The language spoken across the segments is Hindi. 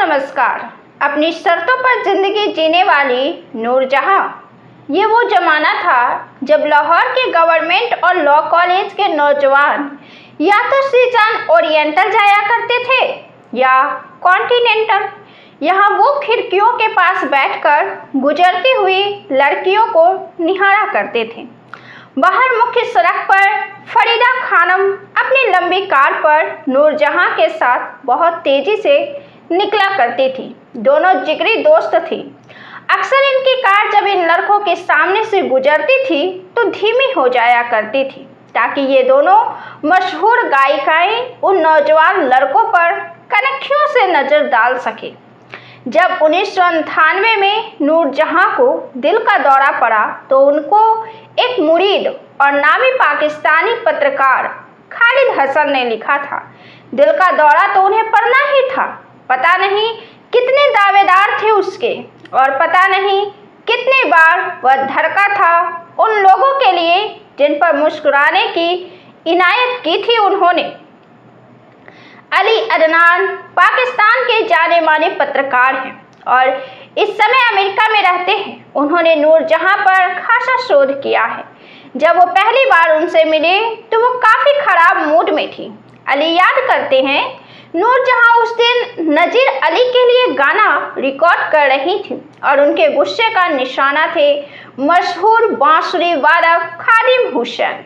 नमस्कार। अपनी शर्तों पर जिंदगी जीने वाली नूरजहां। ये वो जमाना था जब लाहौर के गवर्नमेंट और लॉ कॉलेज के नौजवान या तो सीजन ओरिएंटल जाया करते थे या कॉन्टिनेंटल। यहाँ वो खिड़कियों के पास बैठकर गुजरती हुई लड़कियों को निहारा करते थे। बाहर मुख्य सड़क पर फरीदा खानम अपनी लंबी कार पर नूरजहां के साथ बहुत तेजी से निकला करती थी। दोनों जिगरी दोस्त थी। अक्सर इनकी कार जब इन लड़कों के सामने से गुजरती थी तो धीमी हो जाया करती थी ताकि ये दोनों मशहूर गायिकाएं उन नौजवान लड़कों पर कनखियों से नजर डाल सके। जब 1998 में नूरजहां को दिल का दौरा पड़ा तो उनको एक मुरीद और नामी पाकिस्तानी पत्रकार खालिद हसन ने लिखा था। दिल का दौरा तो उन्हें पड़ना ही था। पता नहीं कितने दावेदार थे उसके और पता नहीं कितने बार वह धड़का था उन लोगों के लिए जिन पर मुस्कुराने की इनायत की थी उन्होंने। अली अदनान पाकिस्तान के जाने माने पत्रकार हैं और इस समय अमेरिका में रहते हैं। उन्होंने नूरजहां पर खासा शोध किया है। जब वो पहली बार उनसे मिले तो वो काफ़ी खराब मूड में थी। अली याद करते हैं, नूरजहां उस दिन नजीर अली के लिए गाना रिकॉर्ड कर रही थी और उनके गुस्से का निशाना थे मशहूर बांसुरी वादक खादिम हुसैन।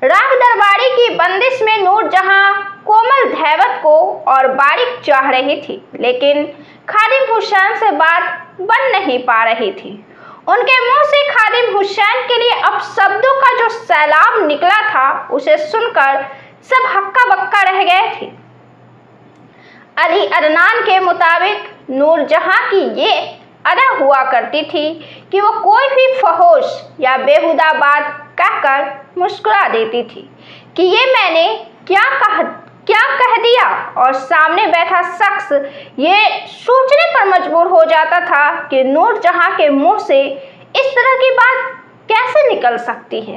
राग दरबारी की बंदिश में नूरजहां कोमल धैवत को और बारीक चाह रही थी, लेकिन खादिम हुसैन से बात बन नहीं पा रही थी। उनके मुंह से खादिम हुसैन के लिए अब शब्दों का जो सैलाब निकला था उसे सुनकर सब हक्का बक्का रह गए थे। अली अदनान के मुताबिक नूरजहां की ये अदा हुआ करती थी कि वो कोई भी फहोश या बेहुदा बात कहकर मुस्कुरा देती थी कि ये मैंने क्या कह दिया, और सामने बैठा शख्स ये सोचने पर मजबूर हो जाता था कि नूरजहां के मुंह से इस तरह की बात कैसे निकल सकती है।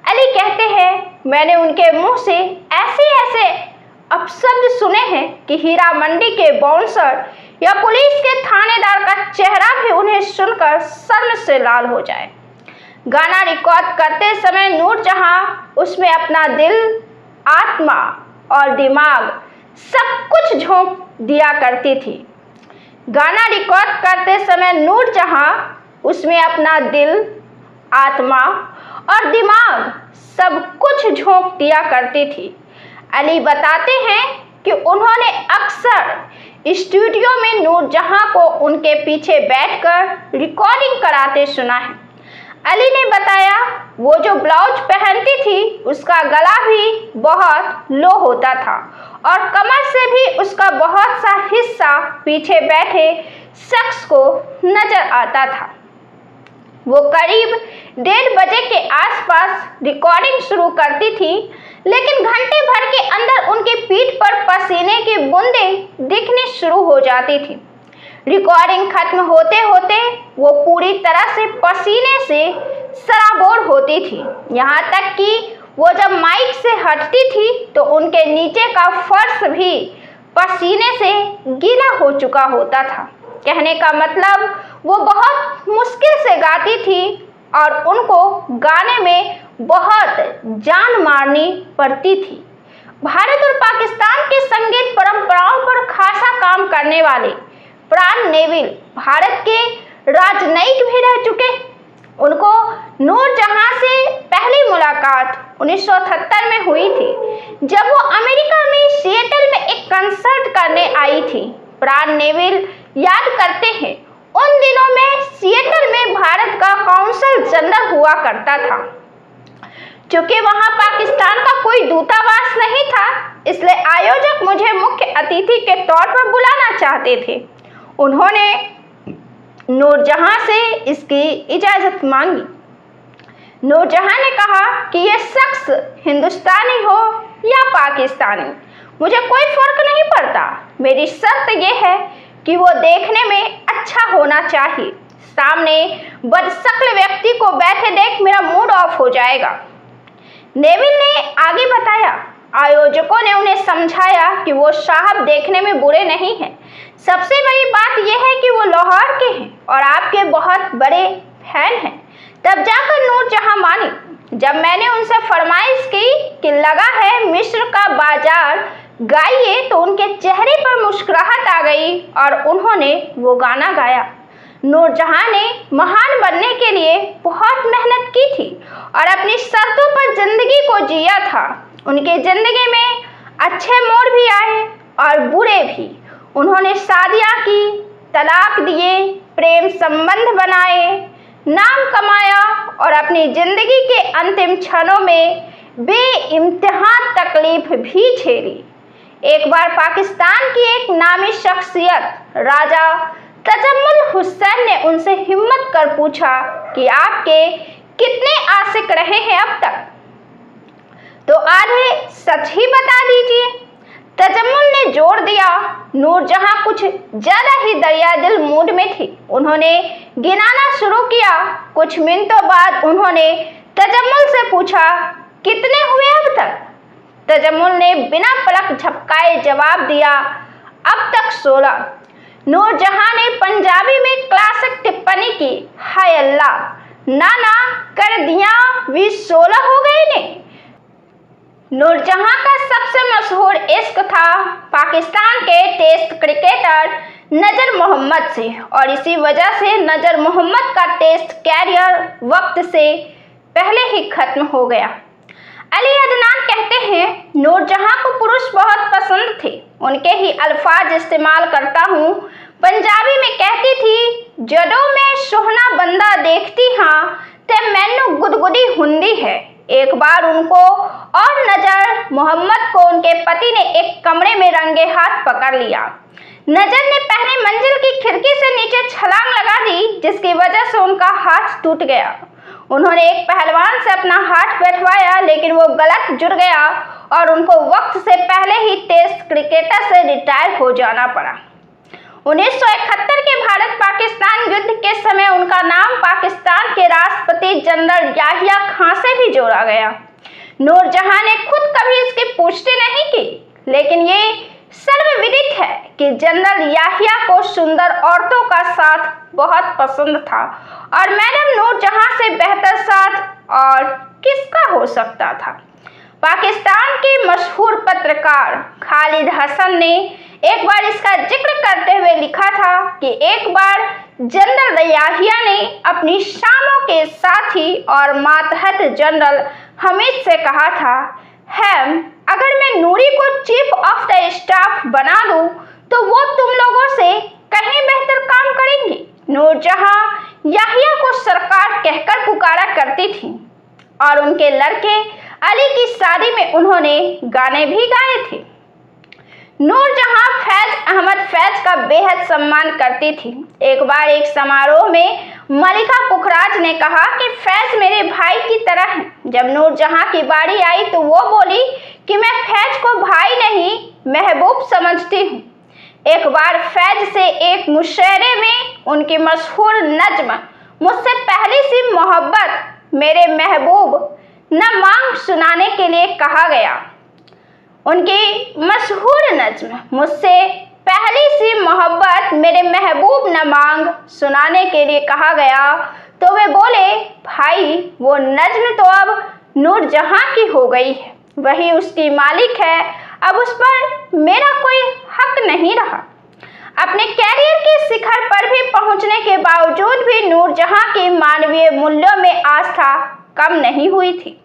अली कहते हैं, मैंने उनके मुंह से ऐसे अपशब्द सुने हैं कि हीरा मंडी के बाउंसर या पुलिस के थानेदार का चेहरा भी उन्हें सुनकर शर्म से लाल हो जाए। गाना रिकॉर्ड करते समय नूरजहां उसमें अपना दिल, आत्मा और दिमाग सब कुछ झोंक दिया करती थी। गाना रिकॉर्ड करते समय नूरजहां उसमें अपना दिल, आत्मा और दिमाग सब कुछ झोंक दिया करती थी। अली बताते हैं कि उन्होंने अक्सर स्टूडियो में नूरजहां को उनके पीछे बैठकर रिकॉर्डिंग कराते सुना है। अली ने बताया, वो जो ब्लाउज पहनती थी उसका गला भी बहुत लो होता था और कमर से भी उसका बहुत सा हिस्सा पीछे बैठे शख्स को नजर आता था। वो करीब 1:30 बजे के आसपास रिकॉर्डिंग शुरू करती थी, लेकिन घंटे भर के अंदर उनकी पीठ पर पसीने की बूंदें दिखनी शुरू हो जाती थी। रिकॉर्डिंग खत्म होते होते वो पूरी तरह से पसीने से सराबोर होती थी। यहाँ तक कि वो जब माइक से हटती थी तो उनके नीचे का फर्श भी पसीने से गीला हो चुका होता था। कहने का मतलब वो बहुत मुश्किल से गाती थी और उनको गाने में बहुत जान मारनी पड़ती थी। भारत और पाकिस्तान के संगीत परंपराओं पर खासा काम करने वाले प्राण नेविल भारत के राजनयिक भी रह चुके। उनको नूरजहां से पहली मुलाकात 1978 में हुई थी, जब वो अमेरिका में सिएटल में एक कंसर्ट करने आई थी। प्राण नेविल याद करते हैं, उन दिनों में सिएटल में भारत का काउंसल जनरल हुआ करता था। चूंकि वहां पाकिस्तान का कोई दूतावास नहीं था, इसलिए आयोजक मुझे मुख्य अतिथि के तौर पर बुलाना चाहते थे। उन्होंने नूरजहां से इसकी इजाज़त मांगी। नूरजहां ने कहा कि यह शख्स हिंदुस्तानी हो या पाकिस्तानी, मुझे कोई फर्क नहीं पड़ता। मेरी शर्त यह है कि वो देखने में अच्छा होना चाहिए। सामने बदशक्ल व्यक्ति को बैठे देख मेरा मूड ऑफ हो जाएगा। नेविल ने आगे बताया, आयोजकों ने उन्हें समझाया कि वो साहब देखने में बुरे नहीं हैं। सबसे बड़ी बात यह है कि वो लाहौर के हैं और आपके बहुत बड़े फैन हैं। तब जाकर नूरजहां मानी। जब मैंने उनसे फरमाइश की कि लगा है मिस्र का बाजार गाइए, तो उनके चेहरे पर मुस्कुराहट आ गई और उन्होंने वो गाना गाया। नूरजहां ने महान बनने के लिए बहुत मेहनत की थी और अपनी शर्तों पर जिंदगी को जिया था। उनकी जिंदगी में अच्छे मोड़ भी आए और बुरे भी। उन्होंने शादियां की, तलाक दिए, प्रेम संबंध बनाए, नाम कमाया और अपनी जिंदगी के अंतिम क्षणों में बेइम्तिहान तकलीफ भी झेली। एक बार पाकिस्तान की एक नामी शख्सियत राजा तजम्मुल हुसैन ने उनसे हिम्मत कर पूछा कि आपके कितने आशिक रहे हैं अब तक, तो आधे सच ही बता दीजिए। तजम्मुल ने जोर दिया। नूरजहां कुछ ज्यादा ही दरियादिल मूड में थी। उन्होंने गिनाना शुरू किया। कुछ मिनटों बाद उन्होंने तजम्मुल से पूछा, कितने हुए अब तक? तजम्मुल ने बिना पलक झपकाए जवाब दिया, अब तक 16। नूरजहां ने पंजाबी में क्लासिक टिप्पणी की, हाय अल्लाह, नाना कर दिया भी 16 हो गए ने। नूरजहां का सबसे मशहूर इश्क था पाकिस्तान के टेस्ट क्रिकेटर नजर मोहम्मद से और इसी वजह से नजर मोहम्मद का टेस्ट कैरियर वक्त से पहले ही खत्म हो गया। अली अदनान कहते हैं, नूरजहां को पुरुष बहुत पसंद थे। उनके ही अल्फाज इस्तेमाल करता हूँ। पंजाबी में कहती थी, जदों मैं सोहना बंदा देखती हाँ ते मैनू गुदगुदी हुंदी है। एक बार उनको और नजर मोहम्मद को उनके पति ने एक कमरे में रंगे हाथ पकड़ लिया। नजर ने पहली मंजिल की खिड़की से नीचे छलांग लगा दी, जिसकी वजह से उनका हाथ टूट गया। उन्होंने एक पहलवान से अपना हाथ बैठवाया, लेकिन वो गलत जुड़ गया और उनको वक्त से पहले ही टेस्ट क्रिकेटर से रिटायर हो जाना पड़ा। 1971 के भारत पाकिस्तान युद्ध के समय उनका नाम पाकिस्तान के राष्ट्रपति जनरल याहिया खां से भी जोड़ा गया। नूरजहां ने खुद कभी इसकी पुष्टि नहीं की, लेकिन ये सर्वविदित है कि जनरल याहिया को सुंदर औरतों का साथ बहुत पसंद था और मैडम नूरजहां से बेहतर साथ और किसका हो सकता था। पाकिस्तान के मशहूर पत्रकार खालिद हसन ने एक बार इसका जिक्र करते हुए लिखा था कि एक बार जनरल याहिया ने अपनी शामों के साथी और मातहत जनरल हमीद से कहा था, हैम, अगर मैं नूरी को चीफ ऑफ द स्टाफ बना दूं तो वो तुम लोगों से कहीं बेहतर काम करेंगी। नूरजहां याहिया को सरकार कहकर पुकारा करती थी और उनके लड़के अली की शादी में उन्होंने गाने भी गाए थे। नूरजहां फैज अहमद फैज का बेहद सम्मान करती थी। एक बार एक समारोह में मलिका पुखराज ने कहा कि फैज मेरे भाई की तरह है। जब नूरजहां की बारी आई तो वो बोली कि मैं फैज को भाई नहीं महबूब समझती हूँ। एक बार फैज से एक मुशायरे में उनकी मशहूर नज्म मुझसे पहली सी मोहब्बत मेरे महबूब न मांग सुनाने के लिए कहा गया। उनकी मशहूर नज्म मुझसे पहली सी मोहब्बत मेरे महबूब न मांग सुनाने के लिए कहा गया तो वे बोले, भाई वो नज्म तो अब नूरजहां की हो गई है, वही उसकी मालिक है, अब उस पर मेरा कोई हक नहीं रहा। अपने कैरियर के शिखर पर भी पहुंचने के बावजूद भी नूरजहां की मानवीय मूल्यों में आस्था कम नहीं हुई थी।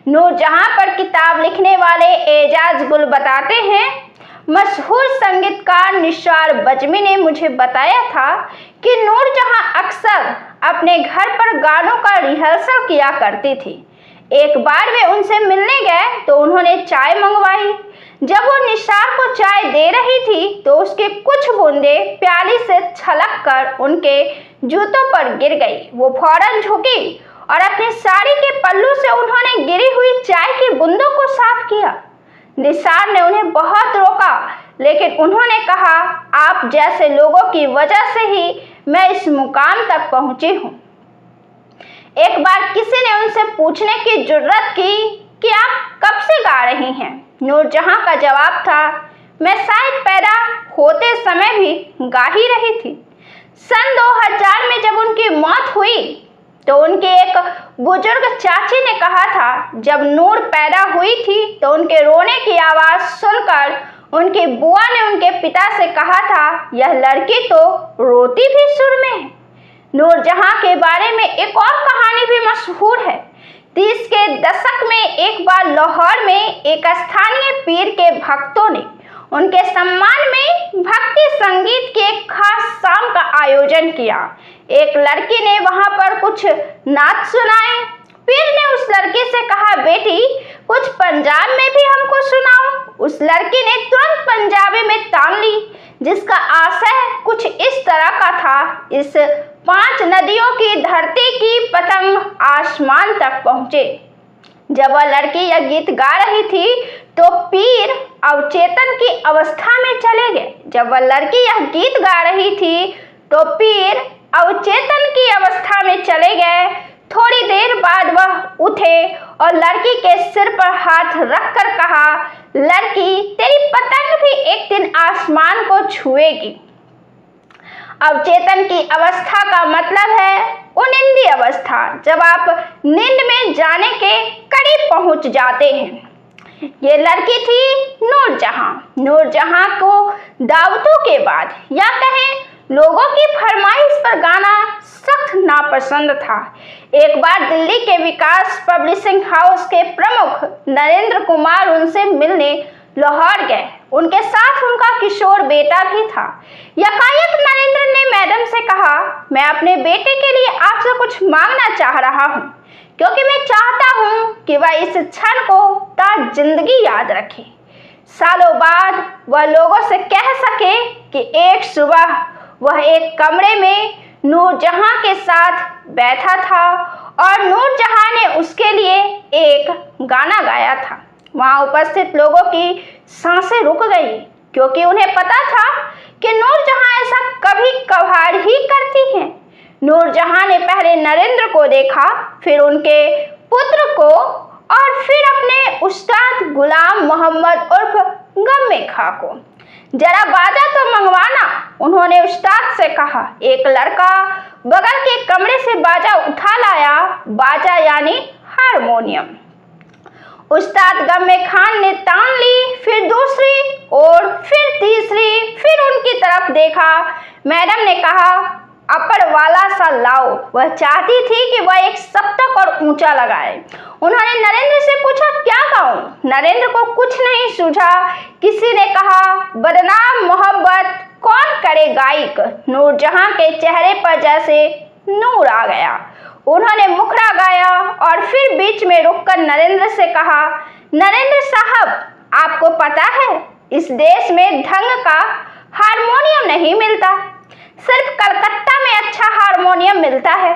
नूरजहां पर किताब लिखने वाले एजाज गुल बताते हैं, मशहूर संगीतकार निसार बजमी ने मुझे बताया था कि नूरजहां अक्सर अपने घर पर गानों का रिहर्सल किया करती थी। एक बार वे उनसे मिलने गए तो उन्होंने चाय मंगवाई। जब वो निसार को चाय दे रही थी तो उसकी कुछ बूंदें प्याली से छलक कर उनके जूतों पर गिर गई। वो फौरन झुकी और अपनी साड़ी के पल्लू से उन्होंने गिरी हुई चाय की बूंदों को साफ किया। निसार ने उन्हें बहुत रोका, लेकिन उन्होंने कहा, आप जैसे लोगों की वजह से ही मैं इस मुकाम तक पहुंची हूं। एक बार किसी ने उनसे पूछने की जुर्रत की कि आप कब से गा रही हैं? नूरजहां का जवाब था, मैं शायद पैदा होते समय भी गा ही रही थी। सन 2000 में जब उनकी मौत हुई तो उनके एक बुजुर्ग चाची ने कहा था, जब नूर पैदा हुई थी तो उनके रोने की आवाज़ सुनकर उनकी बुआ ने उनके पिता से कहा था, यह लड़की तो रोती भी सुर में है। नूरजहां के बारे में एक और कहानी भी मशहूर है। 30 के दशक में एक बार लाहौर में एक स्थानीय पीर के भक्तों ने उनके सम्मान में भक्ति संगीत की एक खास शाम का आयोजन किया। एक लड़की ने वहां पर कुछ नाच सुनाए। पीर ने उस लड़की से कहा, बेटी कुछ पंजाब में भी हमको सुनाओ। उस लड़की ने तुरंत पंजाबी में तान ली, जिसका आशय कुछ इस तरह का था, इस 5 नदियों की धरती की पतंग आसमान तक पहुंचे। जब वह लड़की यह गीत गा रही थी तो पीर अवचेतन की अवस्था में चले गए। जब वह लड़की यह गीत गा रही थी तो पीर अवचेतन की अवस्था में चले गए। थोड़ी देर बाद वह उठे और लड़की के सिर पर हाथ रखकर कहा, लड़की तेरी पतंग भी एक दिन आसमान को छुएगी। अवचेतन की अवस्था का मतलब है उनिंदी अवस्था, जब आप नींद में जाने के करीब पहुंच जाते हैं। ये लड़की थी नूरजहां। नूरजहां को दावतों के बाद या कहें लोगों की फरमाइश पर गाना सख्त नापसंद था। एक बार दिल्ली के विकास पब्लिशिंग हाउस के प्रमुख नरेंद्र कुमार उनसे मिलने लाहौर गए। उनके साथ उनका किशोर बेटा भी था। यकायक नरेंद्र ने मैडम से कहा, मैं अपने बेटे के लिए आपसे कुछ मांगना चाह रहा हूँ, क्योंकि मैं चाहता हूँ कि वह इस क्षण को ताज जिंदगी याद रखे। सालों बाद वह लोगों से कह सके कि एक सुबह वह एक कमरे में नूरजहां के साथ बैठा था और नूरजहां ने उसके लिए एक गाना गाया था। वहां उपस्थित लोगों की सांसें रुक गई, क्योंकि उन्हें पता था कि नूरजहां ऐसा कभी कभार ही करती हैं। नूरजहां ने पहले नरेंद्र को देखा, फिर उनके पुत्र को और फिर अपने उस्ताद गुलाम मोहम्मद उर्फ गम्मे खां को। जरा बाजा तो मंगवाना, उन्होंने उस्ताद से कहा। एक लड़का बगल के कमरे से बाजा उठा लाया। बाजा यानी हारमोनियम। उस्ताद गम्मे खान ने तान ली, फिर दूसरी और फिर तीसरी, फिर उनकी तरफ देखा। मैडम ने कहा, अपर वाला सा लाओ। वह चाहती थी कि वह एक सप्तक और ऊंचा लगाए। उन्होंने नरेंद्र से पूछा, क्या गाऊं? नरेंद्र को कुछ नहीं सूझा। किसी ने कहा, बदनाम मोहब्बत कौन करे गायक। नूरजहां के चेहरे पर जैसे नूर आ गया। उन्होंने मुखड़ा गाया और फिर बीच में रुककर नरेंद्र से कहा, नरेंद्र साहब, आपको पता है इस देश में ढंग का हारमोनियम नहीं मिलता, सिर्फ कलकत्ता में अच्छा हारमोनियम मिलता है।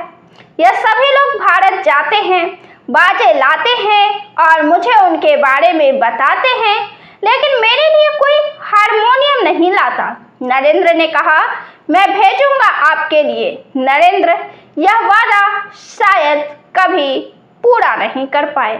यह सभी लोग भारत जाते हैं, बाजे लाते हैं और मुझे उनके बारे में बताते हैं, लेकिन मेरे लिए कोई हारमोनियम नहीं लाता। नरेंद्र ने कहा, मैं भेजूंगा आपके लिए। नरेंद्र यह वादा शायद कभी पूरा नहीं कर पाए।